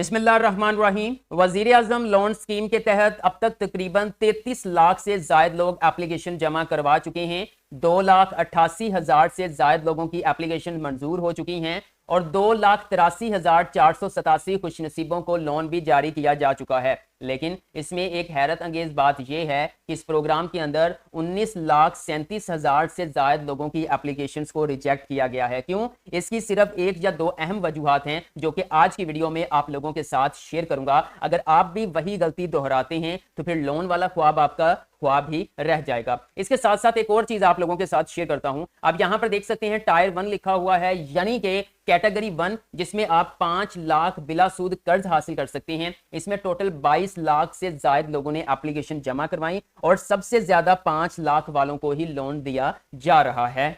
बिस्मिल्लाहिर्रहमानिर्रहीम। वजीर आजम loan scheme के तहत अब तक तकरीबन 33 लाख से जायद लोग एप्लीकेशन जमा करवा चुके हैं। 2,88,000 से जायद लोगों की एप्लीकेशन मंजूर हो चुकी हैं और 2,83,487 खुशनसीबों को लोन भी जारी किया जा चुका है। लेकिन इसमें एक हैरत अंगेज बात यह है कि इस प्रोग्राम के अंदर 19,37,000 से जायद लोगों की एप्लीकेशंस को रिजेक्ट किया गया है। क्यों? इसकी सिर्फ एक या दो अहम वजूहात हैं जो कि आज की वीडियो में आप लोगों के साथ शेयर करूंगा। अगर आप भी वही गलती दोहराते हैं तो फिर लोन वाला ख्वाब आपका ख्वाब ही रह जाएगा। इसके साथ साथ एक और चीज आप लोगों के साथ शेयर करता हूं। आप यहां पर देख सकते हैं टायर 1 लिखा हुआ है, यानी कि कैटेगरी 1, जिसमें आप 5 लाख बिला सूद कर्ज हासिल कर सकते हैं। इसमें टोटल 22 लाख से जायद लोगों ने एप्लीकेशन जमा करवाई और सबसे ज्यादा 5 लाख वालों को ही लोन दिया जा रहा है।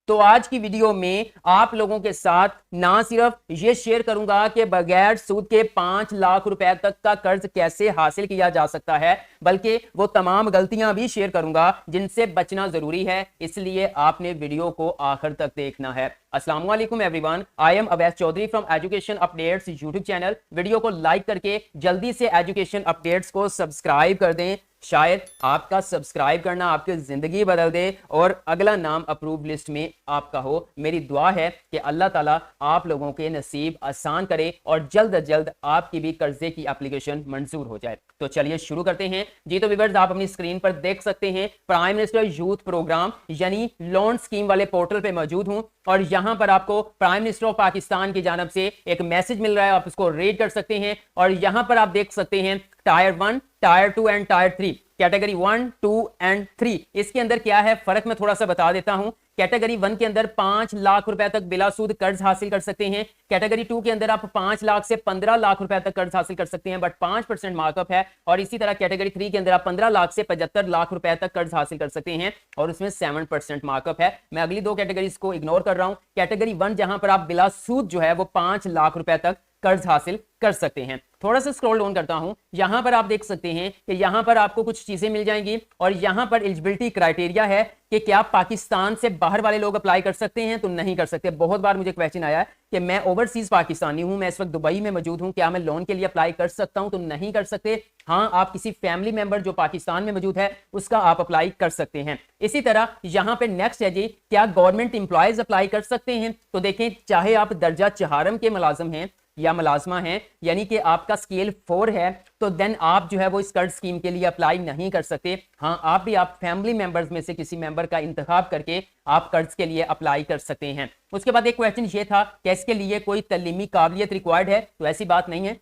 तो आज की वीडियो में आप लोगों के साथ ना सिर्फ ये शेयर करूंगा कि बगैर सूद के 5 लाख रुपए तक का कर्ज कैसे हासिल किया जा सकता है, बल्कि वो तमाम गलतियां भी शेयर करूंगा जिनसे बचना जरूरी है। इसलिए आपने वीडियो को आखिर तक देखना है। अस्सलाम वालेकुम everyone, I am Awais Chaudhry from education updates YouTube channel. Video को लाइक करके जल्दी से एजुकेशन अपडेट्स को सब्सक्राइब कर दें। शायद आपका सब्सक्राइब करना आपकी जिंदगी बदल दे और अगला नाम अप्रूव लिस्ट में आपका हो। मेरी दुआ है कि अल्लाह ताला आप लोगों के नसीब आसान करे और जल्द अज जल्द आपकी भी कर्जे की एप्लीकेशन मंजूर हो जाए। तो चलिए शुरू करते हैं जी। तो व्यूअर्स, आप अपनी स्क्रीन पर देख सकते हैं प्राइम मिनिस्टर यूथ प्रोग्राम यानी लोन स्कीम वाले पोर्टल पे मौजूद हूं और यहां पर आपको प्राइम मिनिस्टर ऑफ पाकिस्तान की जानब से एक मैसेज मिल रहा है। आप इसको रीड कर सकते हैं और यहां पर आप देख सकते हैं tyre 1, tyre 2 and tyre 3, category 1, 2 and 3। इसके अंदर क्या है फर्क मैं थोड़ा सा बता देता हूं। कैटेगरी 1 के अंदर 5 लाख रुपए तक बिला सूद कर्ज हासिल कर सकते हैं। कैटेगरी 2 के अंदर आप 5 लाख से 15 लाख रुपए तक कर्ज हासिल कर सकते हैं, बट 5% मार्कअप है। और इसी तरह कैटेगरी 3 के अंदर आप 15 लाख से 75 लाख रुपए तक कर्ज हासिल कर सकते हैं और उसमें 7% मार्कअप है। मैं अगली दो कैटेगरीज को इग्नोर कर रहा हूं। कैटेगरी 1 जहां पर आप बिला सूद जो है वो 5 लाख रुपए तक कर्ज हासिल कर सकते हैं। थोड़ा सा स्क्रॉल डाउन करता हूं। यहां पर आप देख सकते हैं कि यहां पर आपको कुछ चीजें मिल जाएंगी और यहां पर एलिजिबिलिटी क्राइटेरिया है कि क्या पाकिस्तान से बाहर वाले लोग अप्लाई कर सकते हैं तो नहीं कर सकते। बहुत बार मुझे क्वेश्चन आया है कि मैं ओवरसीज पाकिस्तानी हूं, मैं इस वक्त दुबई में मौजूद हूं, क्या मैं लोन के लिए अप्लाई कर सकता हूं? तो नहीं कर सकते। हाँ, आप किसी फैमिली मेंबर जो पाकिस्तान में मौजूद है उसका आप अप्लाई कर सकते हैं। इसी तरह यहां पे नेक्स्ट है जी, क्या गवर्नमेंट एम्प्लॉयज अप्लाई कर सकते हैं? तो देखें, चाहे आप दर्जा चहारम के मुलाजिम हैं या मुलाजमा है, यानी कि आपका स्केल 4 है, तो देन आप जो है वो इस कर्ज स्कीम के लिए अप्लाई नहीं कर सकते। हाँ, आप फैमिली मेंबर्स में से किसी मेंबर का इंतखाब करके आप कर्ज के लिए अप्लाई कर सकते हैं। उसके बाद एक क्वेश्चन ये था कि इसके लिए कोई तलीमी काबिलियत रिक्वायर्ड है? तो ऐसी बात नहीं है।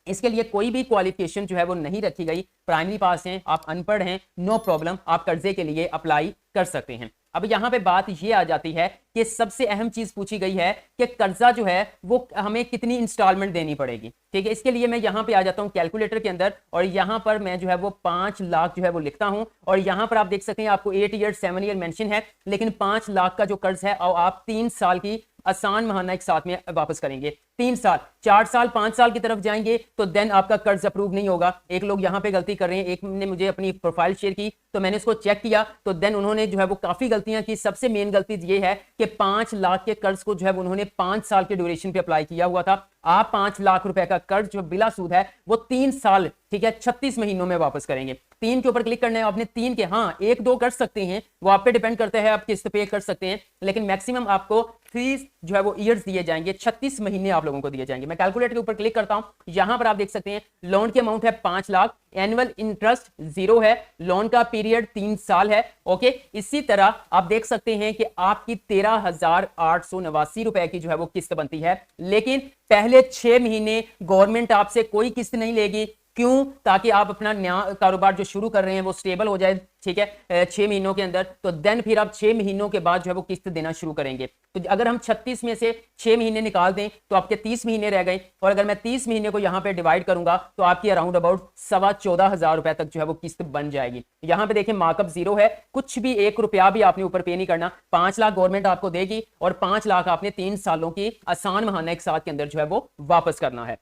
इसके लिए कोई भी क्वालिफिकेशन जो है वो नहीं रखी गई। प्राइमरी पास हैं, आप अनपढ़ हैं, नो प्रॉब्लम, आप कर्जे के लिए अप्लाई कर सकते हैं। अब यहां पे बात ये आ जाती है कि सबसे अहम चीज पूछी गई है कि कर्जा जो है वो हमें कितनी इंस्टॉलमेंट देनी पड़ेगी। ठीक है, इसके लिए मैं यहां पे आ जाता हूं कैलकुलेटर के अंदर और यहां पर मैं जो है वो 5 लाख जो है वो लिखता हूं और यहां पर आप देख सकते हैं आपको 8 ईयर 7 ईयर मेंशन है, लेकिन 5 लाख का जो कर्ज है और आप 3 साल की आसान महाना एक साथ में वापस करेंगे। 3 साल, 4 साल, 5 साल की तरफ जाएंगे तो देन आपका कर्ज अप्रूव नहीं होगा। एक लोग यहाँ पे गलती कर रहे हैं, एक ने मुझे अपनी प्रोफाइल शेयर की तो मैंने इसको चेक किया तो देन उन्होंने जो है वो काफी गलतियां की। सबसे मेन गलती ये है कि 5 लाख के कर्ज को जो है उन्होंने 5 साल के ड्यूरेशन पे अप्लाई किया हुआ था। आप 5 लाख रुपए का कर्ज जो बिला सूद है वो 3 साल, ठीक है, 36 महीनों में वापस करेंगे। 3 के ऊपर क्लिक करना है आपने। 3 के, हाँ 1-2 कर सकते हैं, वो आप पे डिपेंड करता है, आप किस्त पे कर सकते हैं, लेकिन मैक्सिमम आपको 3 जो है वो ईयर्स दिए जाएंगे, 36 महीने आप लोगों को दिए जाएंगे। मैं कैलकुलेटर के ऊपर क्लिक करता हूं, यहां पर आप देख सकते हैं लोन की अमाउंट है 5 लाख, एनुअल इंटरेस्ट 0 है, लोन का पीरियड 3 साल है। ओके, इसी तरह आप देख सकते हैं कि आपकी 13,889 रुपए की जो है वो किस्त बनती है, लेकिन पहले 6 महीने गवर्नमेंट आपसे कोई किस्त नहीं लेगी। क्यों? ताकि आप अपना नया कारोबार जो शुरू कर रहे हैं वो स्टेबल हो जाए, ठीक है, 6 महीनों के अंदर। तो देन फिर आप 6 महीनों के बाद जो है वो किस्त देना शुरू करेंगे। तो अगर हम 36 में से 6 महीने निकाल दें तो आपके 30 महीने रह गए और अगर मैं 30 महीने को यहाँ पे डिवाइड करूंगा तो आपकी अराउंड अबाउट 14,500 रुपए तक जो है वो किस्त बन जाएगी। यहाँ पे देखें मार्कअप 0 है, कुछ भी 1 रुपया भी आपने ऊपर पे नहीं करना। 5 लाख गवर्नमेंट आपको देगी और 5 लाख आपने 3 सालों की आसान महाना एक साथ के अंदर जो है वो वापस करना है।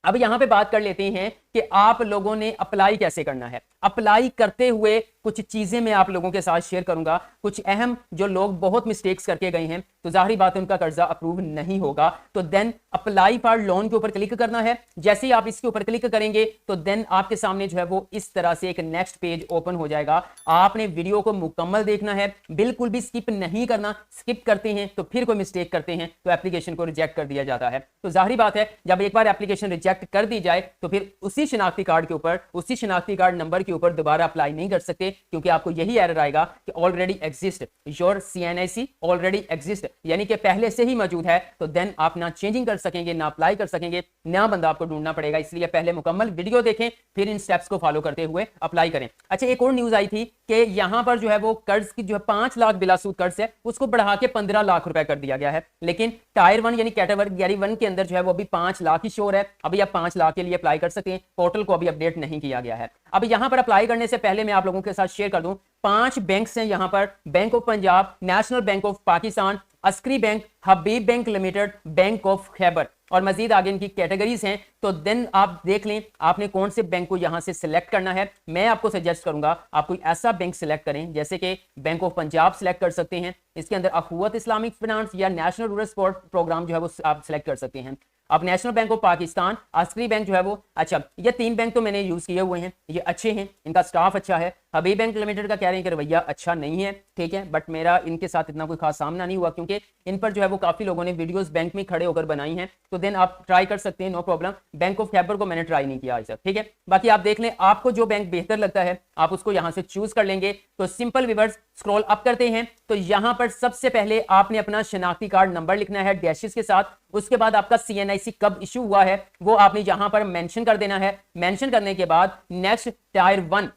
अब यहां पे बात कर लेते हैं कि आप लोगों ने अप्लाई कैसे करना है। अप्लाई करते हुए कुछ चीजें मैं आप लोगों के साथ शेयर करूंगा, कुछ अहम जो लोग बहुत मिस्टेक्स करके गए हैं, तो जाहिर बात है उनका कर्जा अप्रूव नहीं होगा। तो देन अप्लाई फॉर लोन के ऊपर क्लिक करना है। जैसे ही आप इसके ऊपर क्लिक करेंगे तो देन आपके सामने जो है वो इस तरह से एक नेक्स्ट पेज ओपन हो जाएगा। आपने वीडियो को मुकम्मल देखना है, बिल्कुल भी स्किप नहीं करना। स्किप करते हैं तो फिर कोई मिस्टेक करते हैं तो एप्लीकेशन को रिजेक्ट कर दिया जाता है। तो जाहिर बात है जब एक बार एप्लीकेशन रिजेक्ट कर दी जाए तो फिर उसी शनाख्ती कार्ड के ऊपर, उसी शनाख्ती कार्ड नंबर के ऊपर दोबारा अप्लाई नहीं कर सकते, क्योंकि आपको यही एरर आएगा कि already exist, your CNIC already exist, यानी कि पहले से ही मौजूद है। तो देन आप ना चेंजिंग कर सकेंगे, ना अप्लाई कर सकेंगे, नया बंदा आपको ढूंढना पड़ेगा। इसलिए पहले मुकम्मल वीडियो देखें, फिर इन स्टेप्स को फॉलो करते हुए अप्लाई करें। अच्छा, एक और न्यूज आई थी कि यहां पर जो है वो कर्ज की जो है 5 लाख बिलासूद कर्ज है उसको बढ़ा के 15 लाख रुपए कर दिया गया है। लेकिन टायर 1 यानी कैटेगरी 1 के अंदर जो है वो अभी 5 लाख ही शोर है। अभी आप 5 लाख के लिए अप्लाई कर सकते हैं, पोर्टल को अभी अपडेट नहीं किया गया है। अब यहां पर अप्लाई करने से पहले मैं आप लोगों के साथ शेयर कर दूं, 5 बैंक्स हैं यहां पर, bank of Punjab, national bank of Pakistan, Askari bank, Habib bank limited, bank of Khyber, और मजीद आगे इनकी कैटेगरीज हैं। तो देन आप देख लें आपने कौन से बैंक को यहां से सिलेक्ट करना है। मैं आपको सजेस्ट करूंगा आप कोई ऐसा बैंक सिलेक्ट करें, जैसे कि बैंक ऑफ पंजाब सिलेक्ट कर सकते हैं, इसके अंदर अखुवत इस्लामिक फाइनेंस या नेशनल रूरल सपोर्ट प्रोग्राम जो है वो आप सिलेक्ट कर सकते हैं। अब national bank of Pakistan, Askari bank जो है वो, अच्छा ये 3 बैंक तो मैंने यूज किए हुए हैं, ये अच्छे हैं, इनका स्टाफ अच्छा है। हबीब बैंक लिमिटेड का कह रहे हैं कि रवैया अच्छा नहीं है, ठीक है, बट मेरा इनके साथ इतना कोई खास सामना नहीं हुआ, क्योंकि इन पर जो है वो काफी लोगों ने वीडियोस बैंक में खड़े होकर बनाई हैं। तो देन आप ट्राई कर सकते हैं, no problem. Bank of Khyber को मैंने ट्राई नहीं किया आज तक, ठीक है। बाकी आप देख लें आपको जो बैंक बेहतर लगता है आप उसको यहां से चूज कर लेंगे। तो सिंपल व्यूअर्स स्क्रॉल अप करते हैं तो यहां पर सबसे पहले आपने अपना शनाख्ती कार्ड नंबर लिखना है डैशेस के साथ। उसके बाद आपका CNIC कब इशू हुआ है वो आपने यहां पर मेंशन कर देना है। मेंशन करने के बाद नेक्स्ट टायर 1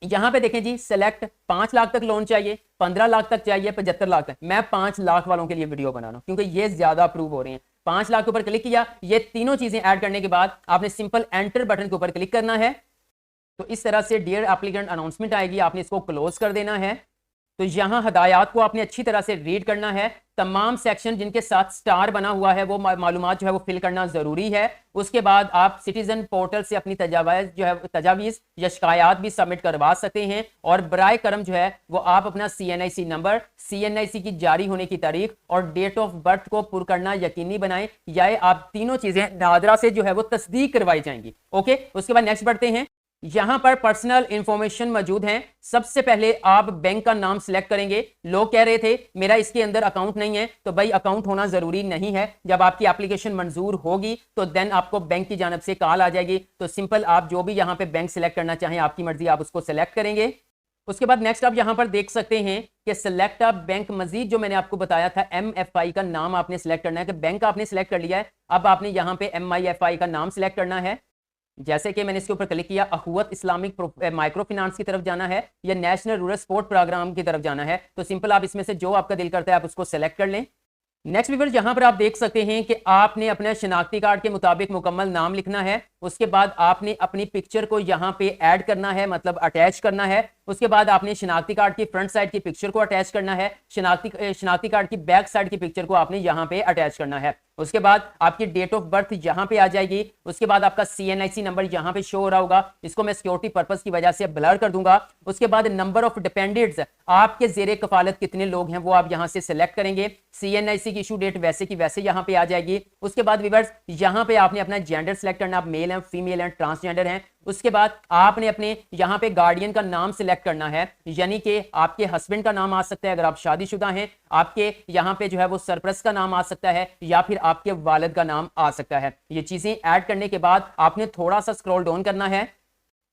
यहां पे देखें जी, सेलेक्ट 5 लाख तक लोन चाहिए, 15 लाख तक चाहिए, 75 लाख तक। मैं 5 लाख वालों के लिए वीडियो बना रहा हूं क्योंकि ये ज्यादा अप्रूव हो रहे हैं। 5 लाख के ऊपर क्लिक किया, ये तीनों चीजें ऐड करने के बाद आपने सिंपल एंटर बटन के ऊपर क्लिक करना है। तो इस तरह से डियर एप्लीकेंट अनाउंसमेंट आएगी, आपने इसको क्लोज कर देना है। तो यहां हदायत को आपने अच्छी तरह से रीड करना है। तमाम सेक्शन जिनके साथ स्टार बना हुआ है वो मालूमात जो है वो फिल करना जरूरी है। उसके बाद आप सिटीजन पोर्टल से अपनी तजावीज़ या शिकायत भी सबमिट करवा सकते हैं। और बराए करम जो है वो आप अपना CNIC नंबर, CNIC की जारी होने की तारीख और डेट ऑफ बर्थ को पुर करना यकीनी बनाएं, या आप तीनों चीजें नादरा से जो है वो तस्दीक करवाई जाएंगी। ओके, उसके बाद नेक्स्ट बढ़ते हैं। यहां पर पर्सनल इंफॉर्मेशन मौजूद है। सबसे पहले आप बैंक का नाम सिलेक्ट करेंगे। लोग कह रहे थे मेरा इसके अंदर अकाउंट नहीं है, तो भाई अकाउंट होना जरूरी नहीं है। जब आपकी एप्लीकेशन मंजूर होगी तो देन आपको बैंक की जानब से कॉल आ जाएगी। तो सिंपल आप जो भी यहां पे बैंक सिलेक्ट करना चाहें, आपकी मर्जी, आप उसको सिलेक्ट करेंगे। उसके बाद नेक्स्ट आप यहां पर देख सकते हैं कि सिलेक्ट अ बैंक, मजीद जो मैंने आपको बताया था MFI का नाम आपने सिलेक्ट करना है, कि बैंक आपने सिलेक्ट कर लिया है, अब आपने यहां पे MIFI का नाम सिलेक्ट करना है। जैसे कि मैंने इसके ऊपर क्लिक किया, अखुवत इस्लामिक माइक्रो फाइनेंस की तरफ जाना है या नेशनल रूरल सपोर्ट प्रोग्राम की तरफ जाना है। तो सिंपल आप इसमें से जो आपका दिल करता है आप उसको सेलेक्ट कर लें। नेक्स्ट व्यूअर्स यहां पर आप देख सकते हैं कि आपने अपने शनाख्ती कार्ड के मुताबिक मुकम्मल नाम लिखना है। उसके बाद आपने अपनी पिक्चर को यहां पे ऐड करना है, मतलब अटैच करना है। उसके बाद आपने शनाख्ती कार्ड की फ्रंट साइड की पिक्चर को अटैच करना है। शनाख्ती कार्ड की बैक साइड की पिक्चर को आपने यहां पे अटैच करना है। उसके बाद आपकी डेट ऑफ बर्थ यहां पे आ जाएगी। उसके बाद आपका CNIC नंबर यहां पे शो हो रहा होगा, इसको मैं सिक्योरिटी पर्पस की वजह से ब्लर कर दूंगा। उसके बाद नंबर ऑफ डिपेंडेंट्स, आपके जेरे कफालत कितने लोग हैं वो आप यहां से सिलेक्ट करेंगे। CNIC की इशू डेट वैसे की वैसे यहां पे आ जाएगी। उसके बाद व्यूअर्स यहां पे आपने अपना जेंडर सेलेक्ट करना, आप मेल हैं, फीमेल हैं, ट्रांसजेंडर हैं। उसके बाद आपने अपने यहां पे गार्डियन का नाम सिलेक्ट करना है, यानी कि आपके हस्बैंड का नाम आ सकता है अगर आप शादीशुदा हैं, आपके यहां पे जो है वो सरपरस्त का नाम आ सकता है, या फिर आपके वालिद का नाम आ सकता है। ये चीजें ऐड करने के बाद आपने थोड़ा सा स्क्रॉल डाउन करना है।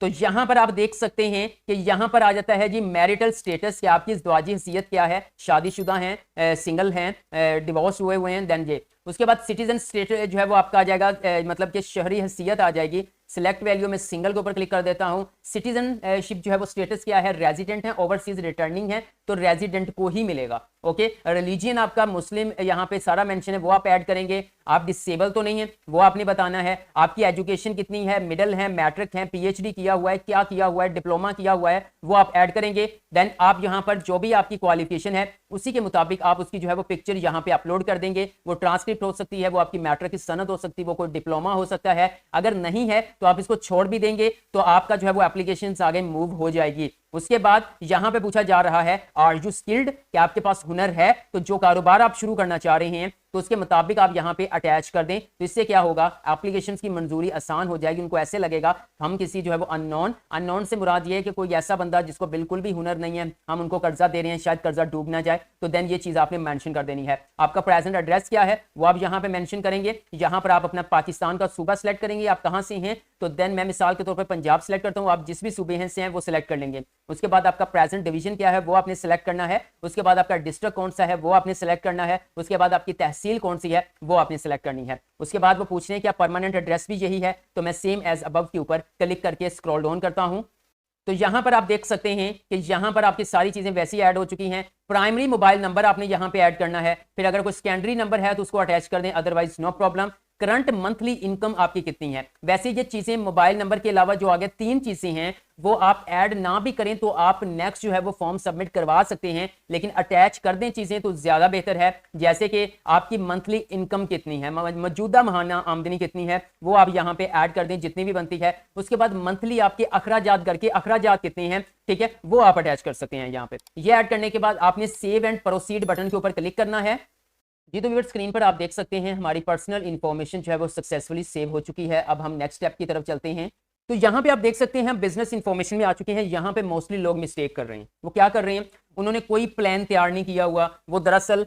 तो यहां पर आप देख सकते हैं कि यहां पर आ जाता है जी मैरिटल स्टेटस, कि आपकी ज़वाजी हैसियत क्या है, शादीशुदा हैं, सिंगल हैं, डिवोर्स हुए हुए हैं। देन ये उसके बाद सिटीजन स्टेटस जो है वो आपका आ जाएगा, मतलब कि शहरी हैसियत आ जाएगी। सिलेक्ट वैल्यू में सिंगल के ऊपर क्लिक कर देता हूं। सिटीजनशिप जो है वो स्टेटस क्या है, रेजिडेंट है, ओवरसीज रिटर्निंग है। तो रेजिडेंट को ही मिलेगा। ओके, रिलीजियन आपका मुस्लिम यहाँ पे सारा मेंशन है, वो आप ऐड करेंगे। आप डिसेबल तो नहीं है वो आपने बताना है। आपकी एजुकेशन कितनी है, मिडिल है, मैट्रिक है, पीएचडी किया हुआ है, क्या किया हुआ है, डिप्लोमा किया हुआ है, वो आप ऐड करेंगे। देन आप यहाँ पर जो भी आपकी क्वालिफिकेशन है उसी के मुताबिक आप उसकी जो है वो पिक्चर यहाँ पे अपलोड कर देंगे। वो ट्रांसक्रिप्ट हो सकती है, वो आपकी मैट्रिक की सनद हो सकती है, वो कोई डिप्लोमा हो सकता है। अगर नहीं है तो आप इसको छोड़ भी देंगे, तो आपका जो है वो एप्लीकेशन आगे मूव हो जाएगी। उसके बाद यहां पे पूछा जा रहा है आर यू स्किल्ड, क्या आपके पास हुनर है। तो जो कारोबार आप शुरू करना चाह रहे हैं तो उसके मुताबिक आप यहां पे अटैच कर दें, तो इससे क्या होगा, एप्लीकेशंस की मंजूरी आसान हो जाएगी। उनको ऐसे लगेगा हम किसी जो है वो अननोन से मुराद ये है कि कोई ऐसा बंदा जिसको बिल्कुल भी हुनर नहीं है, हम उनको कर्जा दे रहे हैं, शायद कर्जा डूब ना जाए, तो देन ये चीज आपने मेंशन कर देनी है। आपका प्रेजेंट एड्रेस क्या है वो आप यहां पे मेंशन करेंगे। यहां पर आप अपना पाकिस्तान का सूबा सेलेक्ट करेंगे, आप कहां से हैं, तो देन मैं मिसाल के तौर पर पंजाब सेलेक्ट करता हूं, आप जिस भी सूबे से हैं वो सिलेक्ट कर लेंगे। उसके बाद आपका प्रेजेंट डिवीजन क्या है वो आपने सेलेक्ट करना है। उसके बाद आपका डिस्ट्रिक्ट कौन सा है वो आपने सेलेक्ट करना है। उसके बाद आपकी तहसील कौन सी है वो आपने सेलेक्ट करनी है। उसके बाद वो पूछ रहे हैं क्या परमानेंट एड्रेस भी यही है, तो मैं सेम एज अबव के ऊपर क्लिक करके स्क्रॉल डाउन करता हूं। तो यहां पर आप देख सकते हैं कि यहां पर आपकी सारी चीजें वैसी ऐड हो चुकी हैं। प्राइमरी मोबाइल नंबर आपने यहां पे ऐड करना है, फिर अगर कोई सेकेंडरी नंबर है तो उसको अटैच कर दें, otherwise no problem. Current monthly income आपकी कितनी है। वैसे ये चीजें मोबाइल नंबर के अलावा जो आगे 3 चीजें हैं वो आप ऐड ना भी करें तो आप नेक्स्ट जो है वो फॉर्म सबमिट करवा सकते हैं, लेकिन अटैच कर दें चीजें तो ज्यादा बेहतर है। जैसे कि आपकी मंथली इनकम कितनी है, मौजूदा माहाना आमदनी कितनी है, वो आप यहां पे ऐड कर दें जितनी भी बनती है। उसके बाद मंथली आपके अखराजात, घर के अखराजात कितने हैं, ठीक है, वो आप अटैच कर सकते हैं यहां पे। ये ऐड करने के बाद आपने सेव एंड प्रोसीड बटन के ऊपर क्लिक करना है। जी तो व्यूअर्स स्क्रीन पर आप देख सकते हैं हमारी पर्सनल इंफॉर्मेशन जो है वो सक्सेसफुली सेव हो चुकी है। अब हम नेक्स्ट स्टेप की तरफ चलते हैं। तो यहाँ पे आप देख सकते हैं हम बिजनेस इंफॉर्मेशन में आ चुके हैं। यहाँ पे मोस्टली लोग मिस्टेक कर रहे हैं। वो क्या कर रहे हैं, उन्होंने कोई प्लान तैयार नहीं किया हुआ, वो दरअसल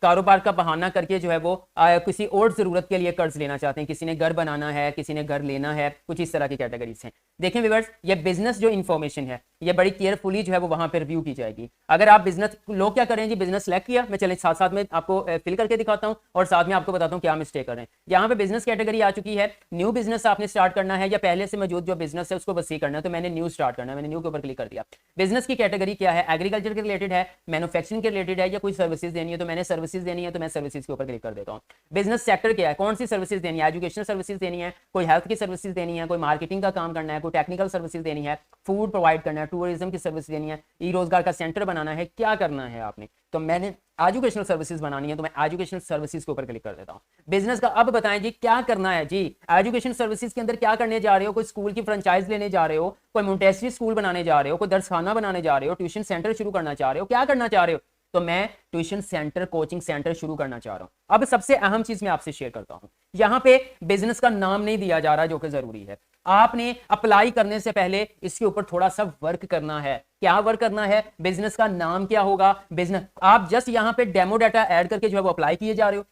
कारोबार का बहाना करके जो है वो किसी और जरूरत के लिए कर्ज लेना चाहते हैं। किसी ने घर बनाना है, किसी ने घर लेना है, कुछ इस तरह की कैटेगरीज हैं। देखें व्यूअर्स, ये बिजनेस जो इन्फॉर्मेशन है ये बड़ी केयरफुली जो है वो वहां पर रिव्यू की जाएगी। अगर आप बिजनेस, लोग क्या करें जी, बिजनेस सेलेक्ट किया, मैं चले साथ साथ में आपको फिल करके दिखाता हूँ और साथ में आपको बताता हूँ क्या मिस्टेक कर रहे हैं। यहाँ पे बिजनेस कैटेगरी आ चुकी है, न्यू बिजनेस आपने स्टार्ट करना है या पहले से मौजूद जो बिजनेस है उसको वसी करना है, तो मैंने न्यू स्टार्ट करना है, मैंने न्यू के ऊपर क्लिक कर दिया। बिजनेस की कैटेगरी क्या है, एग्रीकल्चर के रिलेटेड है, मैन्युफैक्चरिंग के रिलेटेड है, या कोई सर्विसेज देनी है, तो मैंने सर्विसेज देनी है तो मैं सर्विसेज के ऊपर क्लिक कर देता हूँ। बिजनेस सेक्टर क्या है, कौन सी सर्विसेज देनी है, एजुकेशनल सर्विसेज देनी है, कोई हेल्थ की सर्विसेज देनी है, कोई मार्केटिंग का काम करना है, कोई टेक्निकल सर्विसेज देनी है, फूड प्रोवाइड करना है, टूरिज्म की सर्विस देनी है, ई रोजगार का सेंटर बनाना है, क्या करना है आपने, तो मैंने एजुकेशनल सर्विसेज बनानी है तो मैं एजुकेशनल सर्विसेज के ऊपर क्लिक कर देता हूं। बिजनेस का अब बताएं जी क्या करना है जी, एजुकेशन सर्विसेज के अंदर क्या करने जा रहे हो, कोई स्कूल की फ्रेंचाइज लेने जा रहे हो, कोई मोंटेसरी स्कूल बनाने जा रहे हो, कोई दरसखाना बनाने जा रहे हो, ट्यूशन सेंटर शुरू करना चाह रहे हो, क्या करना चाह रहे हो, तो मैं ट्यूशन सेंटर, कोचिंग सेंटर शुरू करना चाह रहा हूं। अब सबसे अहम चीज मैं आपसे शेयर करता हूं, यहां पे बिजनेस का नाम नहीं दिया जा रहा जो कि जरूरी है। आपने अप्लाई करने से पहले इसके ऊपर थोड़ा सा वर्क करना है। क्या वर्क करना है, बिजनेस का नाम क्या होगा, बिजनेस, आप जस्ट यहां पे डेमो डाटा ऐड करके जो है वो अप्लाई किए जा रहे हो,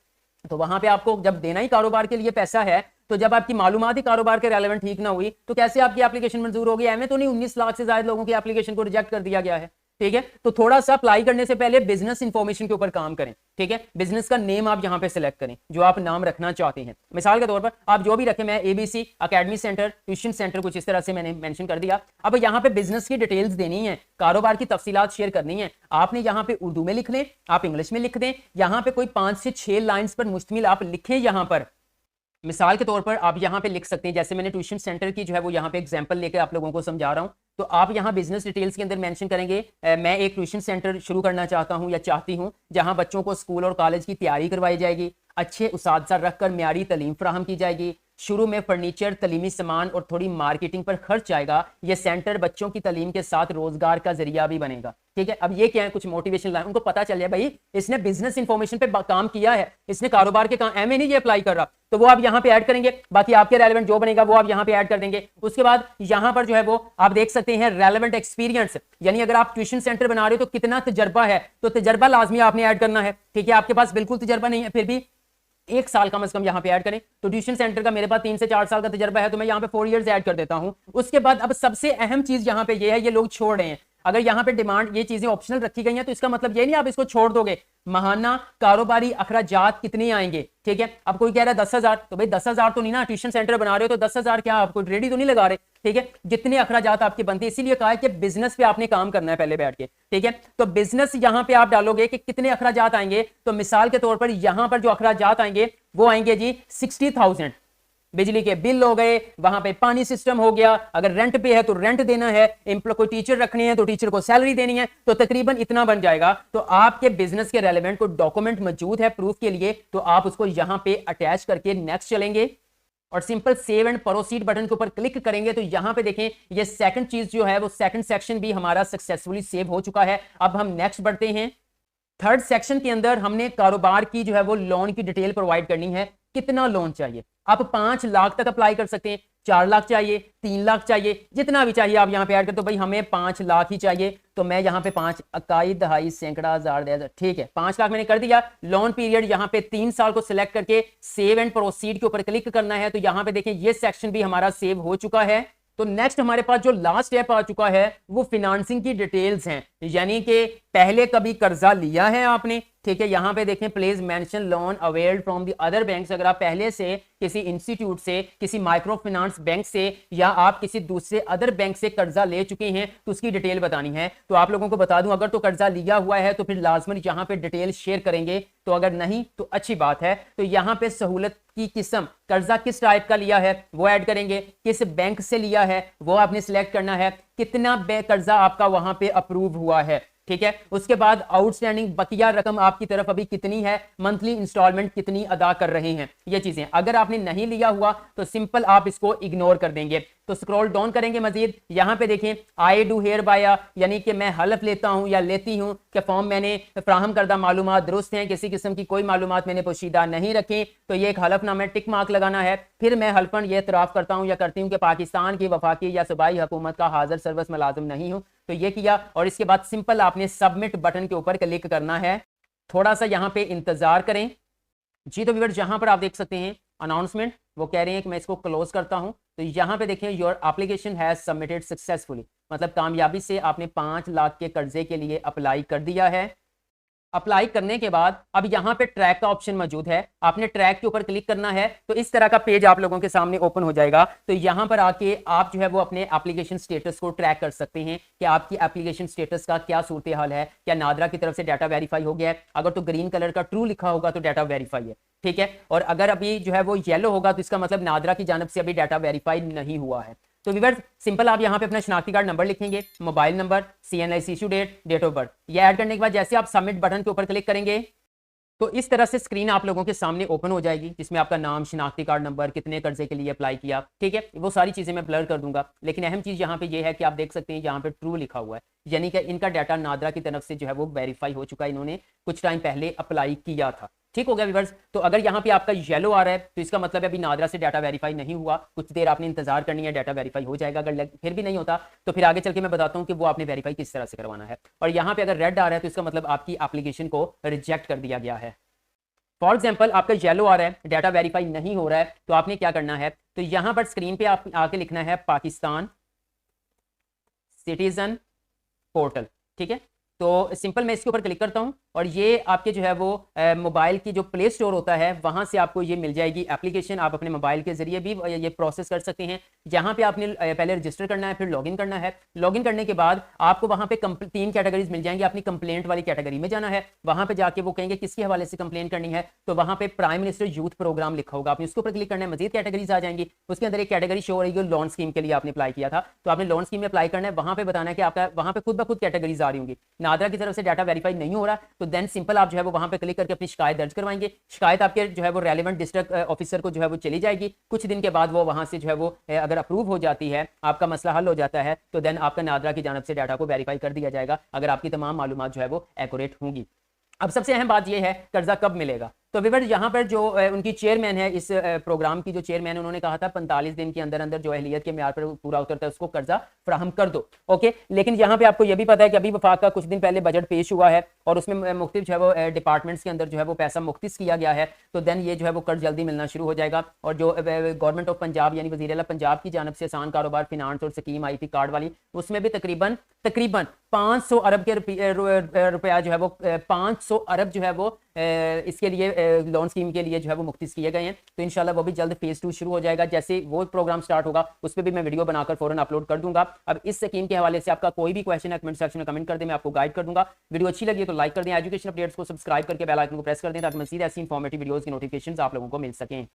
तो वहां पे आपको जब देना ही कारोबार के लिए पैसा है, तो जब आपकी मालूमात ही कारोबार के रेलेवेंट ठीक ना हुई तो कैसे आपकी एप्लीकेशन मंजूर होगी। एमए तो नहीं, 19 लाख से ज्यादा लोगों की एप्लीकेशन को रिजेक्ट कर दिया गया है, ठीक है। तो थोड़ा सा अप्लाई करने से पहले बिजनेस इंफॉर्मेशन के ऊपर काम करें, ठीक है। बिजनेस का नेम आप यहां पे सिलेक्ट करें जो आप नाम रखना चाहते हैं। मिसाल के तौर पर आप जो भी रखें, मैं ABC academy centre, tuition centre, कुछ इस तरह से मैंने मेंशन कर दिया। अब यहां पे बिजनेस की डिटेल्स देनी है, कारोबार की तफसीलात शेयर करनी है, आपने यहां पे उर्दू में लिख लें, आप इंग्लिश में लिख दें, यहां पे कोई 5 से 6 लाइंस पर मुश्तमिल आप लिखें। यहां पर मिसाल के तौर पर आप यहां पे लिख सकते हैं, जैसे मैंने ट्यूशन सेंटर की जो है वो यहां पे एग्जांपल लेकर आप लोगों को समझा रहा हूं, तो आप यहां बिजनेस डिटेल्स के अंदर मेंशन करेंगे, मैं एक ट्यूशन सेंटर शुरू करना चाहता हूं या चाहती हूं जहां बच्चों को स्कूल और कॉलेज की तैयारी करवाई जाएगी, अच्छे उसातिज़ा रखकर म्यारी तालीम फराहम की जाएगी, शुरू में फर्नीचर, तलीमी सामान और थोड़ी मार्केटिंग पर खर्च आएगा, ये सेंटर बच्चों की तालीम के साथ रोजगार का जरिया भी बनेगा, ठीक है। अब ये क्या है, कुछ मोटिवेशन लाइन, उनको पता चल जाए भाई इसने बिजनेस इंफॉर्मेशन पे काम किया है, इसने कारोबार के काम एमए नहीं ये अप्लाई कर रहा, तो वो आप यहां पे ऐड करेंगे। बाकी आपके रेलेवेंट जो बनेगा वो आप यहां पे ऐड कर देंगे। उसके बाद यहां पर जो है वो आप देख सकते हैं रेलेवेंट एक्सपीरियंस, यानी अगर आप ट्यूशन सेंटर बना रहे हो तो कितना तजर्बा है, तो तजर्बा लाजमी आपने ऐड करना है, ठीक है। आपके पास बिल्कुल तजर्बा नहीं है फिर भी 1 साल कम से कम यहां पे ऐड करें, तो ट्यूशन सेंटर का मेरे पास 3 से 4 साल का तजर्बा है तो मैं यहां पे 4 इयर्स ऐड कर देता हूं। उसके बाद अब सबसे अहम चीज यहां पे ये है, ये लोग छोड़ रहे हैं। अगर यहां पे डिमांड, ये चीजें ऑप्शनल रखी गई हैं तो इसका मतलब ये नहीं आप इसको छोड़ दोगे। महाना कारोबारी अखराजात कितने आएंगे, ठीक है। अब कोई कह रहा है 10,000, तो भाई 10,000 तो नहीं ना, ट्यूशन सेंटर बना रहे हो तो 10,000 क्या आप कोई रेडी तो नहीं लगा रहे, ठीक है, जितने अखराजात आपके बनते हैं, इसीलिए कहा है कि बिजनेस पे आपने काम करना है पहले बैठ के, ठीक है। तो बिजनेस यहां पे आप डालोगे कि कितने अखराजात आएंगे, तो मिसाल के तौर पर यहां पर जो अखराजात आएंगे वो आएंगे जी 60,000, बिजली के बिल हो गए, वहां पे पानी सिस्टम हो गया, अगर रेंट पे है तो रेंट देना है, एम्प्लॉय कोई टीचर रखने हैं तो टीचर को सैलरी देनी है, तो तकरीबन इतना बन जाएगा। तो आपके बिजनेस के रेलेवेंट कोई डॉक्यूमेंट मौजूद है प्रूफ के लिए, तो आप उसको यहां पे अटैच करके नेक्स्ट चलेंगे और simple save and proceed button के ऊपर क्लिक करेंगे। तो यहां पे देखें ये सेकंड चीज जो है वो सेकंड सेक्शन भी हमारा सक्सेसफुली सेव हो चुका है। अब हम नेक्स्ट बढ़ते हैं। थर्ड सेक्शन के अंदर हमने कारोबार की जो है वो लोन की डिटेल प्रोवाइड करनी है, कितना लोन चाहिए। आप 5 लाख तक अप्लाई कर सकते हैं, 4 लाख चाहिए, 3 लाख चाहिए, जितना भी चाहिए आप यहाँ पे ऐड कर। तो भाई हमें 5 लाख ही चाहिए, तो मैं यहाँ पे 5 इकाई दहाई सैकड़ा हजार, ठीक है 5 लाख मैंने कर दिया। लोन पीरियड यहाँ पे 3 साल को सिलेक्ट करके सेव एंड प्रोसीड के ऊपर क्लिक करना है। तो यहाँ पे देखें ये सेक्शन भी हमारा सेव हो चुका है। तो नेक्स्ट हमारे पास जो लास्ट स्टेप आ चुका है वो फिनांसिंग की डिटेल्स हैं, यानी कि पहले कभी कर्जा लिया है आपने, ठीक है। यहां पे देखें please mention loan availed from the other banks. अगर आप पहले से किसी इंस्टीट्यूट से, किसी माइक्रो फाइनेंस बैंक से या आप किसी दूसरे अदर बैंक से कर्जा ले चुके हैं तो उसकी डिटेल बतानी है। तो आप लोगों को बता दूं, अगर तो कर्जा लिया हुआ है तो फिर लाजमन यहां पे डिटेल शेयर करेंगे, तो अगर नहीं तो अच्छी बात है। तो यहां पे सहूलत की किस्म, कर्जा किस टाइप का लिया है वो ऐड करेंगे, किस बैंक से लिया है वो आपने सिलेक्ट करना है, कितना कर्जा आपका वहां पे अप्रूव हुआ है, ठीक है। उसके बाद आउटस्टैंडिंग बकिया रकम आपकी तरफ अभी कितनी है, मंथली इंस्टॉलमेंट कितनी अदा कर रहे हैं, ये चीजें। अगर आपने नहीं लिया हुआ तो सिंपल आप इसको इग्नोर कर देंगे। तो स्क्रॉल डाउन करेंगे मजीद, यहां पे देखें आई डू हेयर बाय, यानी कि मैं हलफ लेता हूं या लेती हूं कि फॉर्म मैंने फ्राहम करदा मालूमात दुरुस्त हैं, किसी किस्म की कोई मालूमात मैंने पोशीदा नहीं रखी। तो ये एक हलफनामा टिक मार्क लगाना है। फिर मैं हल्फन ये इतराफ करता हूं या करती हूं कि पाकिस्तान की वफाकी या सूबाई हुकूमत का हाजिर सर्विस मुलाजिम नहीं हूं, तो ये किया। और इसके बाद सिंपल आपने सबमिट बटन के ऊपर क्लिक करना है। थोड़ा सा यहाँ पे इंतजार करें जी। तो व्यूअर्स यहाँ पर आप देख सकते हैं अनाउंसमेंट, वो कह रहे हैं कि मैं इसको क्लोज करता हूं। तो यहाँ पे देखें your application has submitted successfully, मतलब कामयाबी से आपने 5 लाख के कर्जे के लिए अप्लाई कर दिया है। अप्लाई करने के बाद अब यहाँ पे ट्रैक का ऑप्शन मौजूद है, आपने ट्रैक के ऊपर क्लिक करना है। तो इस तरह का पेज आप लोगों के सामने ओपन हो जाएगा। तो यहाँ पर आके आप जो है वो अपने एप्लीकेशन स्टेटस को ट्रैक कर सकते हैं कि आपकी एप्लीकेशन स्टेटस का क्या सूरत हाल है, क्या नादरा की तरफ से डाटा वेरीफाई हो गया है। अगर तो ग्रीन कलर का ट्रू लिखा होगा तो डाटा वेरीफाई है, ठीक है। और अगर अभी जो है वो येलो होगा तो इसका मतलब नादरा की जानब से अभी डाटा वेरीफाई नहीं हुआ है। तो व्यूअर्स सिंपल आप यहाँ पे अपना शनाख्ती कार्ड नंबर लिखेंगे, mobile number, CNIC issue date, date of birth, ये ऐड करने के बाद जैसे आप सबमिट बटन के ऊपर क्लिक करेंगे तो इस तरह से स्क्रीन आप लोगों के सामने ओपन हो जाएगी, जिसमें आपका नाम, शनाख्ती कार्ड नंबर, कितने कर्जे के लिए अप्लाई किया, ठीक है। वो सारी चीजें मैं ब्लर कर दूंगा, लेकिन अहम चीज यहाँ पे ये है कि आप देख सकते हैं यहाँ पे ट्रू लिखा हुआ है, यानी कि इनका डाटा नादरा की तरफ से जो है वो वेरीफाई हो चुका है, इन्होंने कुछ टाइम पहले अप्लाई किया था, ठीक हो गया व्यूअर्स। तो अगर यहाँ पे आपका येलो आ रहा है तो इसका मतलब है अभी नादरा से डाटा वेरीफाई नहीं हुआ, कुछ देर आपने इंतजार करनी है, डाटा वेरीफाई हो जाएगा। अगर फिर भी नहीं होता तो फिर आगे चल के मैं बताता हूँ कि वो आपने वेरीफाई किस तरह से करवाना है। और यहाँ पे अगर रेड आ रहा है तो इसका मतलब आपकी एप्लीकेशन को रिजेक्ट कर दिया गया है। फॉर एग्जाम्पल आपका येलो आ रहा है, डाटा वेरीफाई नहीं हो रहा है, तो आपने क्या करना है, तो यहां पर स्क्रीन पे आप आके लिखना है पाकिस्तान सिटीजन पोर्टल, ठीक है। तो सिंपल मैं इसके ऊपर क्लिक करता हूं और ये आपके जो है वो मोबाइल की जो प्ले स्टोर होता है वहां से आपको ये मिल जाएगी एप्लीकेशन। आप अपने मोबाइल के जरिए भी ये प्रोसेस कर सकते हैं। यहाँ पे आपने पहले रजिस्टर करना है, फिर लॉगिन करना है। लॉगिन करने के बाद आपको वहां पे 3 कैटेगरीज मिल जाएंगी। अपनी कंप्लेंट वाली कैटेगरी में जाना है, वहां पे जाके वो कहेंगे किसके हवाले से कंप्लेंट करनी है, तो वहां पे प्राइम मिनिस्टर यूथ प्रोग्राम लिखा होगा, आपने उसके ऊपर क्लिक करना है। मजीद कैटेगरीज आ जाएंगी, उसके अंदर एक कैटेगरी शो हो रही है लोन स्कीम के लिए आपने अप्लाई किया था, तो आपने लोन स्कीम में अप्लाई करना है। वहां पे बताना है कि आपका वहां पे खुद ब खुद कैटेगरीज आ रही होंगी। नादरा की तरफ से डाटा वेरीफाई नहीं हो रहा तो देन सिंपल आप जो है वो वहां पे क्लिक करके अपनी शिकायत दर्ज करवाएंगे। शिकायत आपके जो है वो रेलेवेंट डिस्ट्रिक्ट ऑफिसर को जो है वो चली जाएगी। कुछ दिन के बाद वो वहां से जो है वो अगर अप्रूव हो जाती है, आपका मसला हल हो जाता है, तो देन आपका नादरा की जानब से डाटा को वेरीफाई कर दिया जाएगा, अगर आपकी तमाम मालूमात जो है वो एक्यूरेट होंगी। अब सबसे अहम बात यह है कर्जा कब मिलेगा। तो विवर यहाँ पर जो उनकी चेयरमैन है, इस प्रोग्राम की जो चेयरमैन, उन्होंने कहा था 45 दिन के अंदर अंदर जो अहलियत के म्यार पर पूरा उतरता है उसको कर्जा फराहम कर दो, ओके। लेकिन यहाँ पे आपको यह भी पता है कि अभी वफाक का कुछ दिन पहले बजट पेश हुआ है और उसमें मुख्तलिफ जो है वो डिपार्टमेंट्स के अंदर जो है वो पैसा मुख्तिस किया गया है, तो देन ये जो है वो कर्ज जल्दी मिलना शुरू हो जाएगा। और जो गवर्नमेंट ऑफ पंजाब यानी वज़ीर आला पंजाब की जानब से आसान कारोबार फिनांस और स्कीम आई थी कार्ड वाली, उसमें भी तकरीबन 500 अरब के रुपया जो है वो 500 अरब जो है वो इसके लिए लोन स्कीम के लिए जो है वो मुख्तिस किए गए हैं। तो इंशाल्लाह वो भी जल्द फेज 2 शुरू हो जाएगा। जैसे वो प्रोग्राम स्टार्ट होगा उस पर भी मैं वीडियो बनाकर फौरन अपलोड कर दूंगा। अब इस स्कीम के हवाले से आपका कोई भी क्वेश्चन है कमेंट सेक्शन में कमेंट कर दें, मैं आपको गाइड कर दूंगा। वीडियो अच्छी लगी तो लाइक कर दें, एजुकेशन अपडेट्स को सब्सक्राइब करके बेल आइकन को प्रेस कर दें ताकि मज़ीद ऐसी इंफॉर्मेटिव वीडियोस की नोटिफिकेशन आप लोगों को मिल सकें।